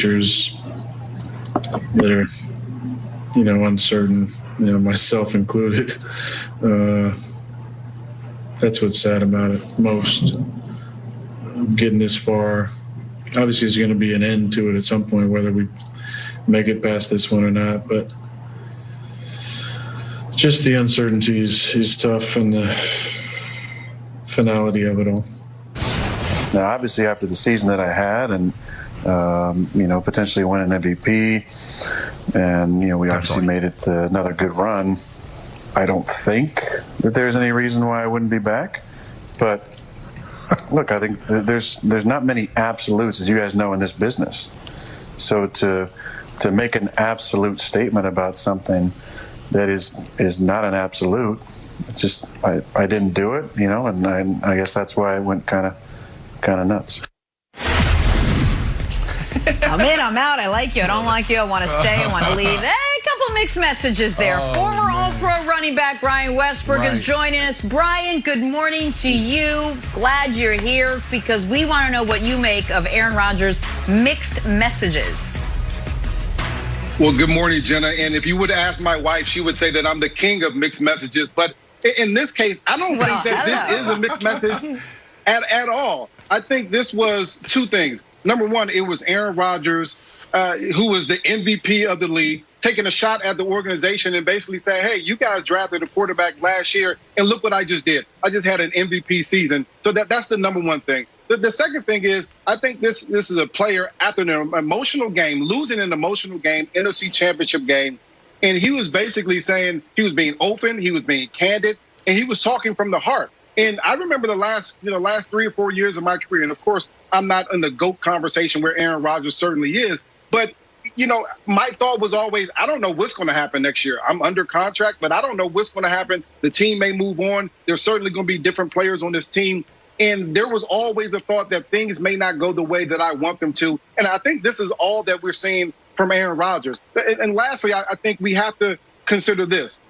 futures that are, uncertain, myself included. That's what's sad about it most. Getting this far, obviously there's going to be an end to it at some point, whether we make it past this one or not, but just the uncertainty is tough, and the finality of it all. Now, obviously, after the season that I had, and potentially win an MVP, and we obviously made it to another good run. I don't think that there's any reason why I wouldn't be back, but look, I think there's not many absolutes, as you guys know, in this business. So to make an absolute statement about something that is not an absolute, it's just I didn't do it, and I guess that's why I went kind of nuts. I'm in, I'm out. I like you. I don't like you. I want to stay. I want to leave. Hey, a couple mixed messages there. Former All-Pro running back Brian Westbrook is joining us. Brian, good morning to you. Glad you're here because we want to know what you make of Aaron Rodgers' mixed messages. Well, good morning, Jenna. And if you would ask my wife, she would say that I'm the king of mixed messages. But in this case, I don't think that this is a mixed message at all. I think this was two things. Number one, it was Aaron Rodgers, who was the MVP of the league, taking a shot at the organization and basically saying, hey, you guys drafted a quarterback last year, and look what I just did. I just had an MVP season. So that's the number one thing. The second thing is, I think this is a player after an emotional game, losing an emotional game, NFC Championship game, and he was basically saying he was being open, he was being candid, and he was talking from the heart. And I remember the last 3 or 4 years of my career, and of course, I'm not in the GOAT conversation where Aaron Rodgers certainly is, but my thought was always, I don't know what's going to happen next year. I'm under contract, but I don't know what's going to happen. The team may move on. There's certainly going to be different players on this team. And there was always a thought that things may not go the way that I want them to. And I think this is all that we're seeing from Aaron Rodgers. And lastly, I think we have to consider this.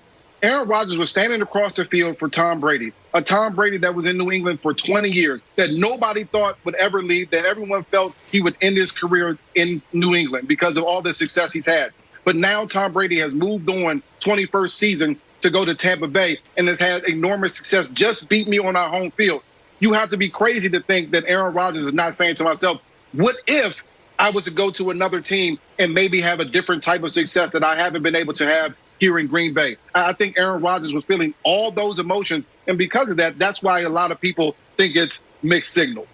Aaron Rodgers was standing across the field for Tom Brady, a Tom Brady that was in New England for 20 years, that nobody thought would ever leave, that everyone felt he would end his career in New England because of all the success he's had. But now Tom Brady has moved on 21st season to go to Tampa Bay and has had enormous success, just beat me on our home field. You have to be crazy to think that Aaron Rodgers is not saying to myself, what if I was to go to another team and maybe have a different type of success that I haven't been able to have here in Green Bay? I think Aaron Rodgers was feeling all those emotions, and because of that, that's why a lot of people think it's mixed signal.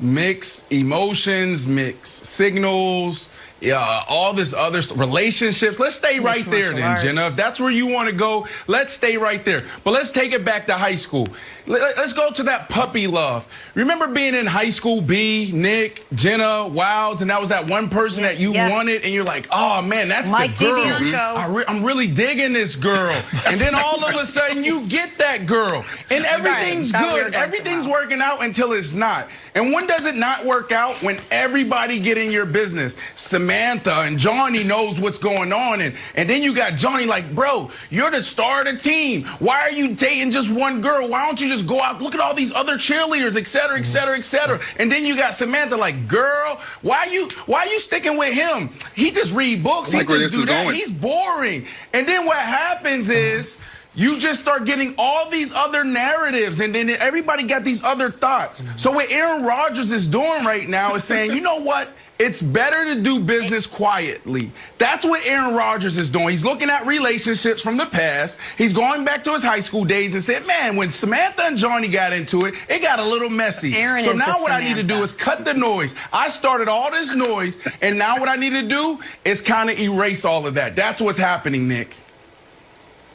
Mixed emotions, mixed signals, all this other relationships. Let's stay right there then, Jenna. If that's where you want to go, let's stay right there. But let's take it back to high school. Let's go to that puppy love. Remember being in high school, B, Nick, Jenna, Wilds, and that was that one person that you wanted, and you're like, oh, man, that's Mike the girl. I'm really digging this girl. And then all of a sudden, you get that girl. And everything's good. Everything's working out until it's not. And when does it not work out? When everybody get in your business. Samantha and Johnny knows what's going on. And then you got Johnny like, bro, you're the star of the team. Why are you dating just one girl? Why don't you just go out, look at all these other cheerleaders, et cetera, et cetera, et cetera. And then you got Samantha like, girl, why you sticking with him? He just read books. He just do that. He's boring. And then what happens is you just start getting all these other narratives, and then everybody got these other thoughts. So what Aaron Rodgers is doing right now is saying, you know what? It's better to do business quietly. That's what Aaron Rodgers is doing. He's looking at relationships from the past. He's going back to his high school days and said, man, when Samantha and Johnny got into it, it got a little messy. So now what I need to do is cut the noise. I started all this noise, and now what I need to do is kind of erase all of that. That's what's happening, Nick.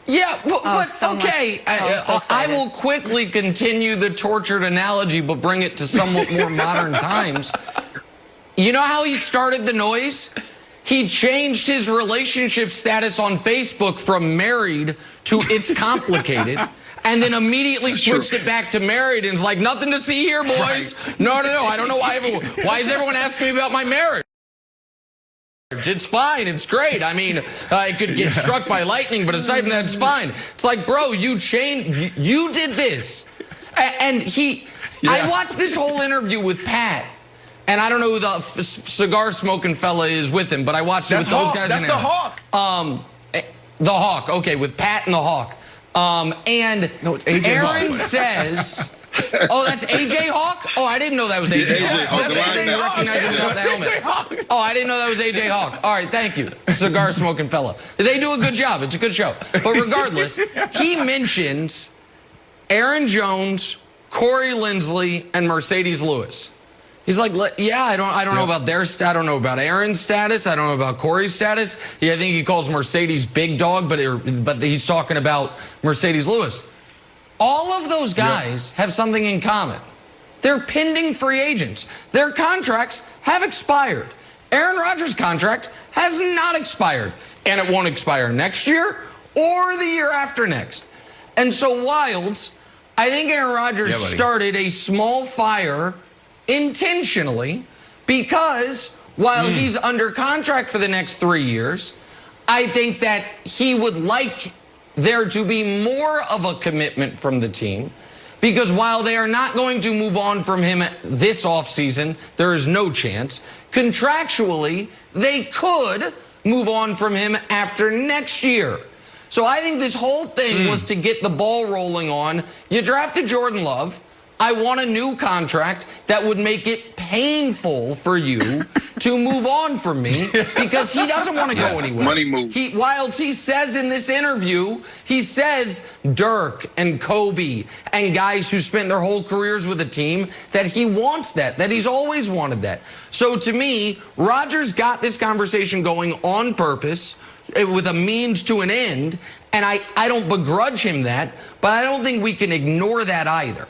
Yeah, okay. I will quickly continue the tortured analogy, but bring it to somewhat more modern times. You know how he started the noise? He changed his relationship status on Facebook from married to it's complicated, and then immediately switched it back to married and is like, nothing to see here, boys. No, I don't know why is everyone asking me about my marriage? It's fine. It's great. I mean, I could get struck by lightning, but aside from that, it's fine. It's like, bro, you changed. You did this. And I watched this whole interview with Pat. And I don't know who the cigar smoking fella is with him, but I watched it with those guys. That's the Hawk. The Hawk. Okay, with Pat and the Hawk. And no, it's AJ Aaron Hawk. says, oh, that's AJ Hawk? Oh, I didn't know that was AJ Hawk. That's I didn't recognize him without the helmet. Oh, I didn't know that was AJ Hawk. All right, thank you, cigar smoking fella. They do a good job. It's a good show. But regardless, he mentions Aaron Jones, Corey Linsley, and Mercedes Lewis. He's like, yeah, I don't know about I don't know about Aaron's status. I don't know about Corey's status. Yeah, I think he calls Mercedes big dog, but he's talking about Mercedes Lewis. All of those guys have something in common. They're pending free agents. Their contracts have expired. Aaron Rodgers' contract has not expired, and it won't expire next year or the year after next. And so, Wilds, I think Aaron Rodgers started a small fire intentionally, because while he's under contract for the next 3 years, I think that he would like there to be more of a commitment from the team, because while they are not going to move on from him this offseason, there is no chance. Contractually, they could move on from him after next year. So I think this whole thing was to get the ball rolling on. You drafted Jordan Love. I want a new contract that would make it painful for you to move on from me, because he doesn't want to go anywhere. Money move. Wilds, he says in this interview, he says Dirk and Kobe and guys who spent their whole careers with a team, that he wants that he's always wanted that. So to me, Rodgers got this conversation going on purpose with a means to an end, and I don't begrudge him that, but I don't think we can ignore that either.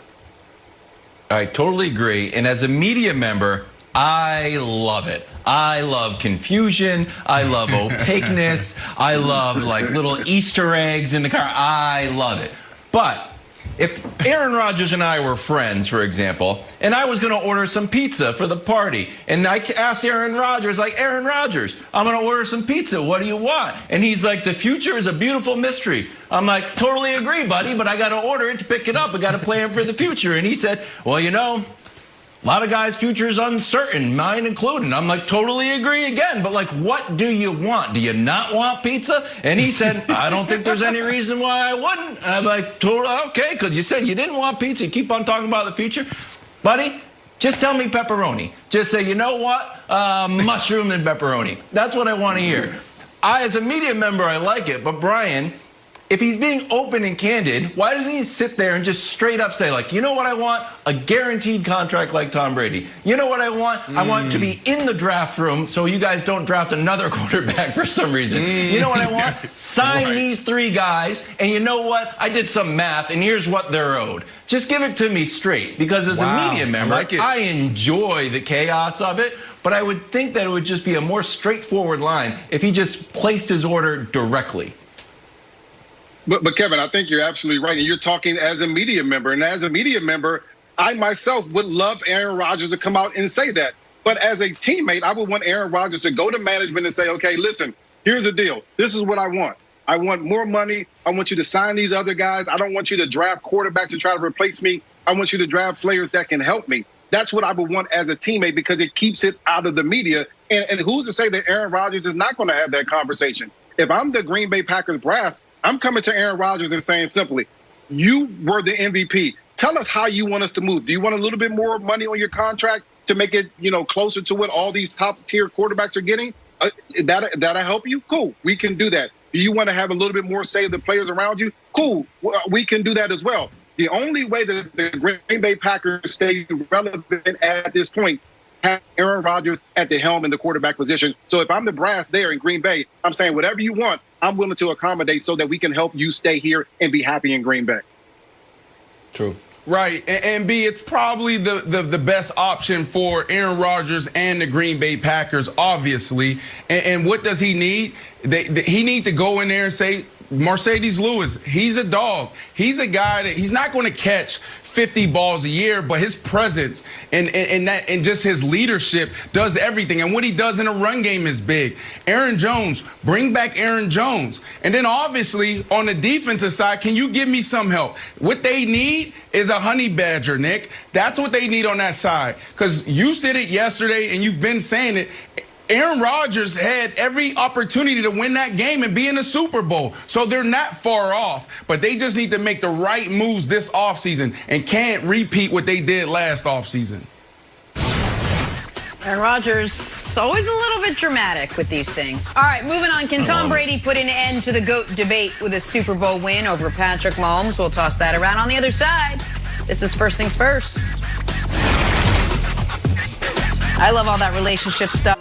I totally agree. And as a media member, I love it. I love confusion. I love opaqueness. I love like little Easter eggs in the car. I love it. But if Aaron Rodgers and I were friends, for example, and I was going to order some pizza for the party, and I asked Aaron Rodgers, like, Aaron Rodgers, I'm going to order some pizza. What do you want? And he's like, the future is a beautiful mystery. I'm like, totally agree, buddy, but I got to order it to pick it up. I got to plan for the future. And he said, well, you know, a lot of guys' future is uncertain, mine included. I'm like, totally agree again. But like, what do you want? Do you not want pizza? And he said, I don't think there's any reason why I wouldn't. I'm like, totally okay, because you said you didn't want pizza. You keep on talking about the future. Buddy, just tell me pepperoni. Just say, you know what? Mushroom and pepperoni. That's what I want to hear. As a media member, I like it. But Brian, if he's being open and candid, why doesn't he sit there and just straight up say, like, you know what I want? A guaranteed contract like Tom Brady. You know what I want? I want to be in the draft room so you guys don't draft another quarterback for some reason. You know what I want? Sign these 3 guys, and you know what? I did some math, and here's what they're owed. Just give it to me straight, because as a media member, I enjoy the chaos of it, but I would think that it would just be a more straightforward line if he just placed his order directly. But Kevin, I think you're absolutely right. And you're talking as a media member. And as a media member, I myself would love Aaron Rodgers to come out and say that. But as a teammate, I would want Aaron Rodgers to go to management and say, okay, listen, here's the deal. This is what I want. I want more money. I want you to sign these other guys. I don't want you to draft quarterbacks to try to replace me. I want you to draft players that can help me. That's what I would want as a teammate, because it keeps it out of the media. And who's to say that Aaron Rodgers is not going to have that conversation? If I'm the Green Bay Packers brass, I'm coming to Aaron Rodgers and saying simply, you were the MVP. Tell us how you want us to move. Do you want a little bit more money on your contract to make it, closer to what all these top tier quarterbacks are getting? That'll help you? Cool. We can do that. Do you want to have a little bit more say of the players around you? Cool. We can do that as well. The only way that the Green Bay Packers stay relevant at this point have Aaron Rodgers at the helm in the quarterback position. So if I'm the brass there in Green Bay, I'm saying whatever you want, I'm willing to accommodate so that we can help you stay here and be happy in Green Bay. True. Right, and B, it's probably the best option for Aaron Rodgers and the Green Bay Packers, obviously. And what does he need? He need to go in there and say, Mercedes Lewis, he's a dog. He's a guy that he's not going to catch 50 balls a year, but his presence and just his leadership does everything. And what he does in a run game is big. Aaron Jones, bring back Aaron Jones. And then obviously on the defensive side, can you give me some help? What they need is a honey badger, Nick. That's what they need on that side. Because you said it yesterday and you've been saying it. Aaron Rodgers had every opportunity to win that game and be in the Super Bowl. So they're not far off, but they just need to make the right moves this offseason and can't repeat what they did last offseason. Aaron Rodgers, always a little bit dramatic with these things. All right, moving on. Can Tom Brady put an end to the GOAT debate with a Super Bowl win over Patrick Mahomes? We'll toss that around on the other side. This is First Things First. I love all that relationship stuff.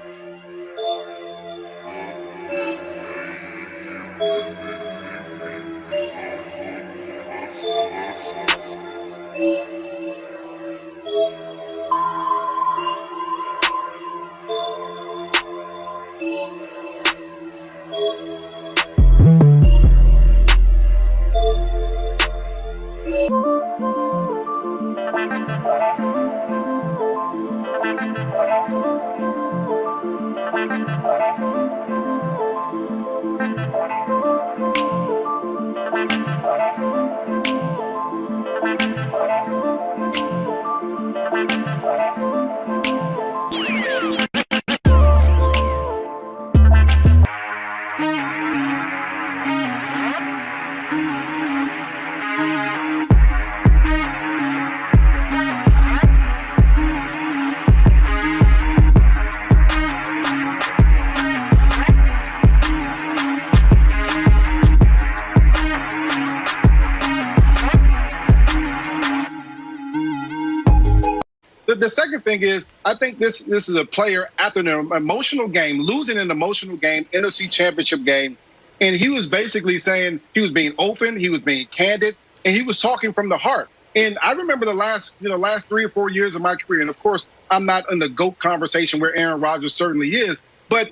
The second thing is, I think this is a player after an emotional game, losing an emotional game, NFC Championship game, and he was basically saying he was being open, he was being candid, and he was talking from the heart. And I remember the last 3 or 4 years of my career, and of course, I'm not in the GOAT conversation where Aaron Rodgers certainly is, but